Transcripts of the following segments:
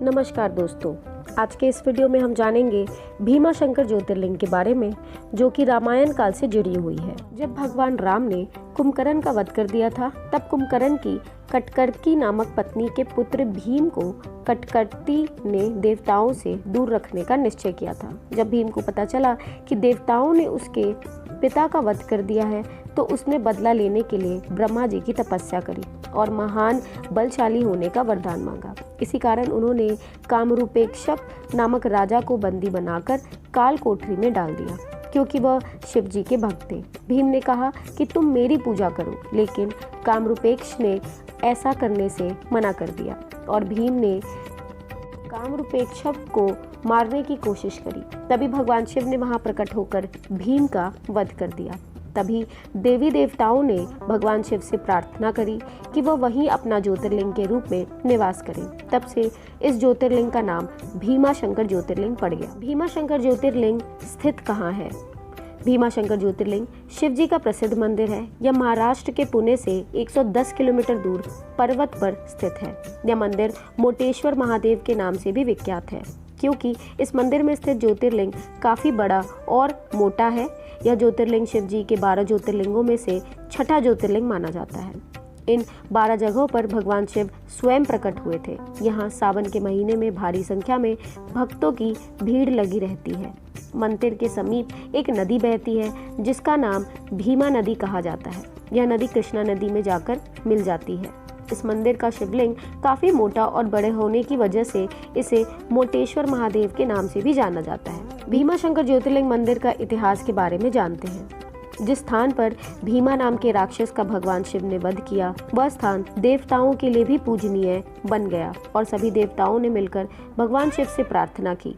नमस्कार दोस्तों, आज के इस वीडियो में हम जानेंगे भीमाशंकर ज्योतिर्लिंग के बारे में, जो कि रामायण काल से जुड़ी हुई है। जब भगवान राम ने कुंभकर्ण का वध कर दिया था, तब कुंभकर्ण की कटकटकी नामक पत्नी के पुत्र भीम को कटकटी ने देवताओं से दूर रखने का निश्चय किया था। जब भीम को पता चला कि देवताओं ने उसके पिता का वध कर दिया है, तो उसने बदला लेने के लिए ब्रह्मा जी की तपस्या करी और महान बलशाली होने का वरदान मांगा। इसी कारण उन्होंने कामरूपेक्षक नामक राजा को बंदी बनाकर काल कोठरी में डाल दिया, क्योंकि वह शिव जी के भक्त थे। भीम ने कहा कि तुम मेरी पूजा करो, लेकिन कामरूपेक्ष ने ऐसा करने से मना कर दिया और भीम ने कामरूपेक्षक को मारने की कोशिश करी। तभी भगवान शिव ने वहां प्रकट होकर भीम का वध कर दिया। तभी देवी देवताओं ने भगवान शिव से प्रार्थना करी कि वह वहीं अपना ज्योतिर्लिंग के रूप में निवास करें। तब से इस ज्योतिर्लिंग का नाम भीमाशंकर ज्योतिर्लिंग पड़ गया। भीमाशंकर ज्योतिर्लिंग स्थित कहाँ है? भीमाशंकर ज्योतिर्लिंग शिव जी का प्रसिद्ध मंदिर है। यह महाराष्ट्र के पुणे से 110 किलोमीटर दूर पर्वत पर स्थित है। यह मंदिर मोटेश्वर महादेव के नाम से भी विख्यात है, क्योंकि इस मंदिर में स्थित ज्योतिर्लिंग काफी बड़ा और मोटा है। यह ज्योतिर्लिंग शिव जी के 12 ज्योतिर्लिंगों में से छठा ज्योतिर्लिंग माना जाता है। इन 12 जगहों पर भगवान शिव स्वयं प्रकट हुए थे। यहाँ सावन के महीने में भारी संख्या में भक्तों की भीड़ लगी रहती है। मंदिर के समीप एक नदी बहती है, जिसका नाम भीमा नदी कहा जाता है। यह नदी कृष्णा नदी में जाकर मिल जाती है। इस मंदिर का शिवलिंग काफी मोटा और बड़े होने की वजह से इसे मोटेश्वर महादेव के नाम से भी जाना जाता है। भीमाशंकर ज्योतिर्लिंग मंदिर का इतिहास के बारे में जानते हैं। जिस स्थान पर भीमा नाम के राक्षस का भगवान शिव ने वध किया, वह स्थान देवताओं के लिए भी पूजनीय बन गया और सभी देवताओं ने मिलकर भगवान शिव से प्रार्थना की,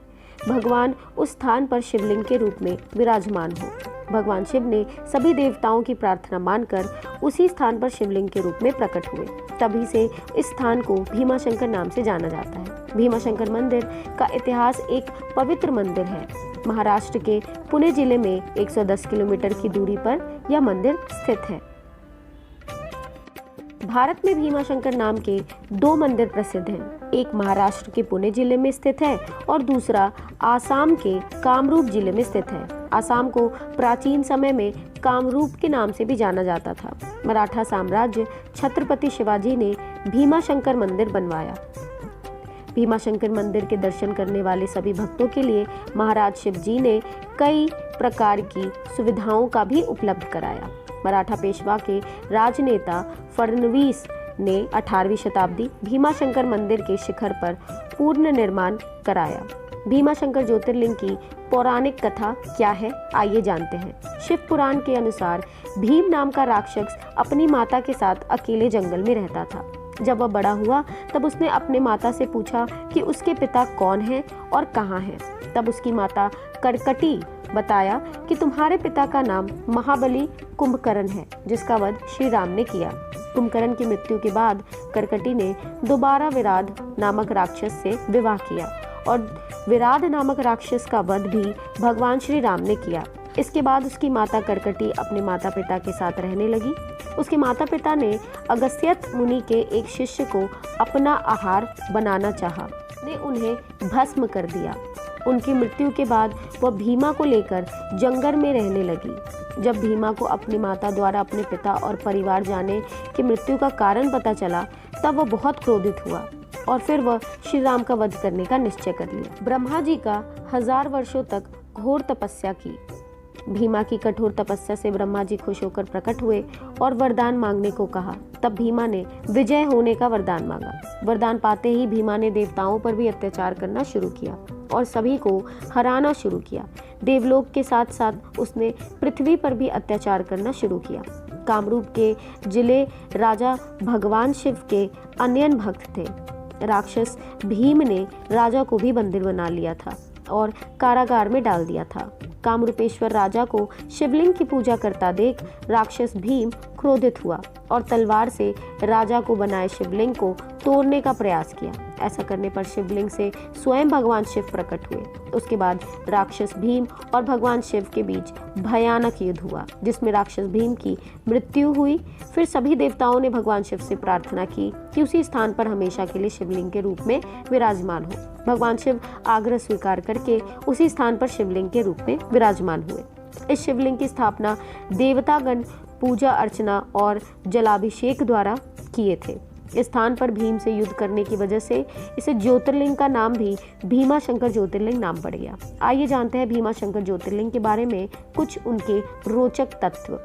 भगवान उस स्थान पर शिवलिंग के रूप में विराजमान हो। भगवान शिव ने सभी देवताओं की प्रार्थना मानकर उसी स्थान पर शिवलिंग के रूप में प्रकट हुए। तभी से इस स्थान को भीमाशंकर नाम से जाना जाता है। भीमाशंकर मंदिर का इतिहास एक पवित्र मंदिर है। महाराष्ट्र के पुणे जिले में 110 किलोमीटर की दूरी पर यह मंदिर स्थित है। भारत में भीमाशंकर नाम के 2 मंदिर प्रसिद्ध हैं। एक महाराष्ट्र के पुणे जिले में स्थित है और दूसरा आसाम के कामरूप जिले में स्थित है। आसाम को प्राचीन समय में कामरूप के नाम से भी जाना जाता था। मराठा साम्राज्य छत्रपति शिवाजी ने भीमाशंकर मंदिर बनवाया। भीमाशंकर मंदिर के दर्शन करने वाले सभी भक्तों के लिए महाराज शिव जी ने कई प्रकार की सुविधाओं का भी उपलब्ध कराया। मराठा पेशवा के राजनेता फडणवीस ने 18वीं शताब्दी भीमाशंकर मंदिर के शिखर पर पूर्ण निर्माण कराया। भीमाशंकर ज्योतिर्लिंग की पौराणिक कथा क्या है, आइए जानते हैं। शिव पुराण के अनुसार भीम नाम का राक्षस अपनी माता के साथ अकेले जंगल में रहता था। जब वह बड़ा हुआ तब उसने अपने माता से पूछा कि उसके पिता कौन हैं और कहाँ हैं। तब उसकी माता कटकटी बताया कि तुम्हारे पिता का नाम महाबली कुंभकर्ण है, जिसका वध श्री राम ने किया। कुंभकर्ण की मृत्यु के बाद कटकटी ने दोबारा विराध नामक राक्षस से विवाह किया और विराध नामक राक्षस का वध भी भगवान श्री राम ने किया। इसके बाद उसकी माता कटकटी अपने माता पिता के साथ रहने लगी। उसके माता पिता ने अगस्त्य मुनि के एक शिष्य को अपना आहार बनाना चाहा, ने उन्हें भस्म कर दिया। उनकी मृत्यु के बाद वह भीमा को लेकर जंगल में रहने लगी। जब भीमा को अपनी माता द्वारा अपने पिता और परिवार जाने की मृत्यु का कारण पता चला, तब वह बहुत क्रोधित हुआ और फिर वह श्री राम का वध करने का निश्चय कर लिया। ब्रह्मा जी का 1000 वर्षों तक घोर तपस्या की। भीमा की कठोर तपस्या से ब्रह्मा जी खुश होकर प्रकट हुए और वरदान मांगने को कहा। तब भीमा ने विजय होने का वरदान मांगा। वरदान पाते ही भीमा ने देवताओं पर भी अत्याचार करना शुरू किया और सभी को हराना शुरू किया। देवलोक के साथ साथ उसने पृथ्वी पर भी अत्याचार करना शुरू किया। कामरूप के जिले राजा भगवान शिव के अन्य भक्त थे। राक्षस भीम ने राजा को भी बंदिर बना लिया था और कारागार में डाल दिया था। कामरूपेश्वर राजा को शिवलिंग की पूजा करता देख राक्षस भीम क्रोधित हुआ और तलवार से राजा को बनाए शिवलिंग को तोड़ने का प्रयास किया। ऐसा करने पर शिवलिंग से स्वयं भगवान शिव प्रकट हुए। उसके बाद राक्षस भीम और भगवान शिव के बीच भयानक युद्ध हुआ, जिसमें राक्षस भीम की मृत्यु हुई। फिर सभी देवताओं ने भगवान शिव से प्रार्थना की कि उसी स्थान पर हमेशा के लिए शिवलिंग के रूप में विराजमान हो। भगवान शिव आग्रह स्वीकार करके उसी स्थान पर शिवलिंग के रूप में विराजमान हुए। इस शिवलिंग की स्थापना देवतागण पूजा अर्चना और जलाभिषेक द्वारा किए थे। इस स्थान पर भीम से युद्ध करने की वजह से इसे ज्योतिर्लिंग का नाम भी भीमाशंकर ज्योतिर्लिंग नाम पड़ गया। आइए जानते हैं भीमाशंकर ज्योतिर्लिंग के बारे में कुछ उनके रोचक तथ्य।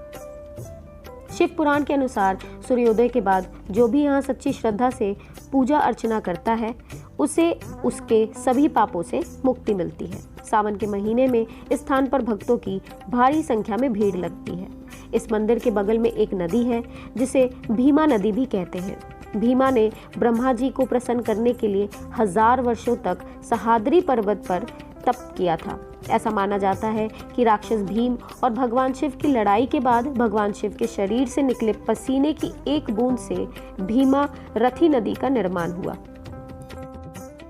शिव पुराण के अनुसार सूर्योदय के बाद जो भी यहाँ सच्ची श्रद्धा से पूजा अर्चना करता है उसे उसके सभी पापों से मुक्ति मिलती है। सावन के महीने में इस स्थान पर भक्तों की भारी संख्या में भीड़ लगती है। इस मंदिर के बगल में एक नदी है जिसे भीमा नदी भी कहते हैं। भीमा ने ब्रह्मा जी को प्रसन्न करने के लिए 1000 वर्षों तक सहाद्री पर्वत पर तप किया था। ऐसा माना जाता है कि राक्षस भीम और भगवान शिव की लड़ाई के बाद भगवान शिव के शरीर से निकले पसीने की एक बूंद से भीमा रथी नदी का निर्माण हुआ।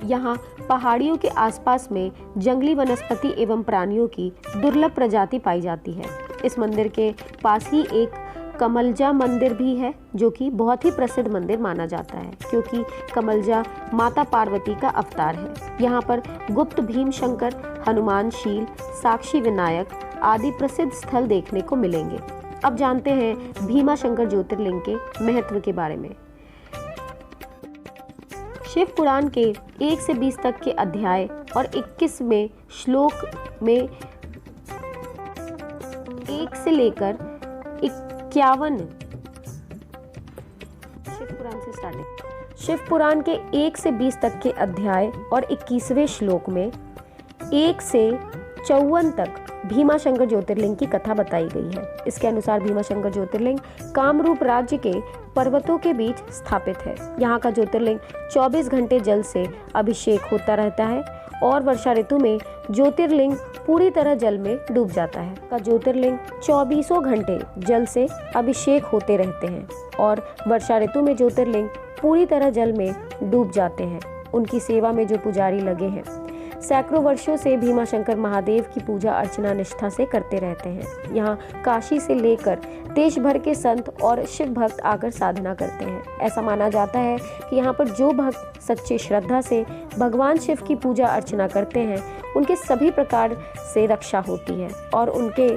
यहाँ पहाड़ियों के आसपास में जंगली वनस्पति एवं प्राणियों की दुर्लभ प्रजाति पाई जाती है। इस मंदिर के पास ही एक कमलजा मंदिर भी है, जो कि बहुत ही प्रसिद्ध मंदिर माना जाता है क्योंकि कमलजा माता पार्वती का अवतार है। यहाँ पर गुप्त भीम शंकर, हनुमान शील, साक्षी विनायक आदि प्रसिद्ध स्थल देखने को मिलेंगे। अब जानते हैं भीमाशंकर ज्योतिर्लिंग के महत्व के बारे में। शिव पुराण के 1 से 20 तक के अध्याय और 21वें श्लोक में 1 से लेकर 51 शिव पुराण के 1 से 20 तक के अध्याय और 21वें श्लोक में 1 से 54 तक भीमाशंकर ज्योतिर्लिंग की कथा बताई गई है। इसके अनुसार भीमाशंकर ज्योतिर्लिंग कामरूप राज्य के पर्वतों के बीच स्थापित है। यहाँ का ज्योतिर्लिंग 24 घंटे जल से अभिषेक होता रहता है और वर्षा ऋतु में ज्योतिर्लिंग पूरी तरह जल में डूब जाता है। का ज्योतिर्लिंग 24 घंटे जल से अभिषेक होते रहते हैं और वर्षा ऋतु में ज्योतिर्लिंग पूरी तरह जल में डूब जाते हैं। उनकी सेवा में जो पुजारी लगे हैं सैकड़ों वर्षों से भीमाशंकर महादेव की पूजा अर्चना निष्ठा से करते रहते हैं। यहाँ काशी से लेकर देश भर के संत और शिव भक्त आकर साधना करते हैं। ऐसा माना जाता है कि यहाँ पर जो भक्त सच्चे श्रद्धा से भगवान शिव की पूजा अर्चना करते हैं उनके सभी प्रकार से रक्षा होती है और उनके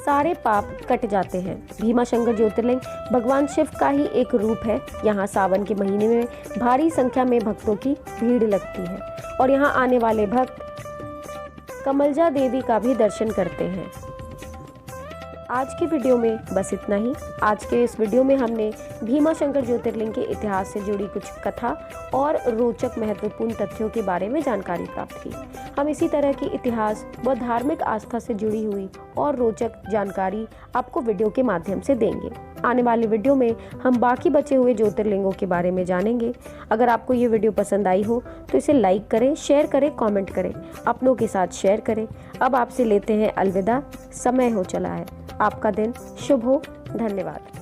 सारे पाप कट जाते हैं। भीमाशंकर ज्योतिर्लिंग भगवान शिव का ही एक रूप है। यहाँ सावन के महीने में भारी संख्या में भक्तों की भीड़ लगती है और यहाँ आने वाले भक्त कमलजा देवी का भी दर्शन करते हैं। आज की वीडियो में बस इतना ही। आज के इस वीडियो में हमने भीमाशंकर ज्योतिर्लिंग के इतिहास से जुड़ी कुछ कथा और रोचक महत्वपूर्ण तथ्यों के बारे में जानकारी प्राप्त की। हम इसी तरह की इतिहास व धार्मिक आस्था से जुड़ी हुई और रोचक जानकारी आपको वीडियो के माध्यम से देंगे। आने वाली वीडियो में हम बाकी बचे हुए ज्योतिर्लिंगों के बारे में जानेंगे। अगर आपको ये वीडियो पसंद आई हो तो इसे लाइक करें, शेयर करें, कमेंट करें, अपनों के साथ शेयर करें। अब आपसे लेते हैं अलविदा, समय हो चला है। आपका दिन शुभ हो। धन्यवाद।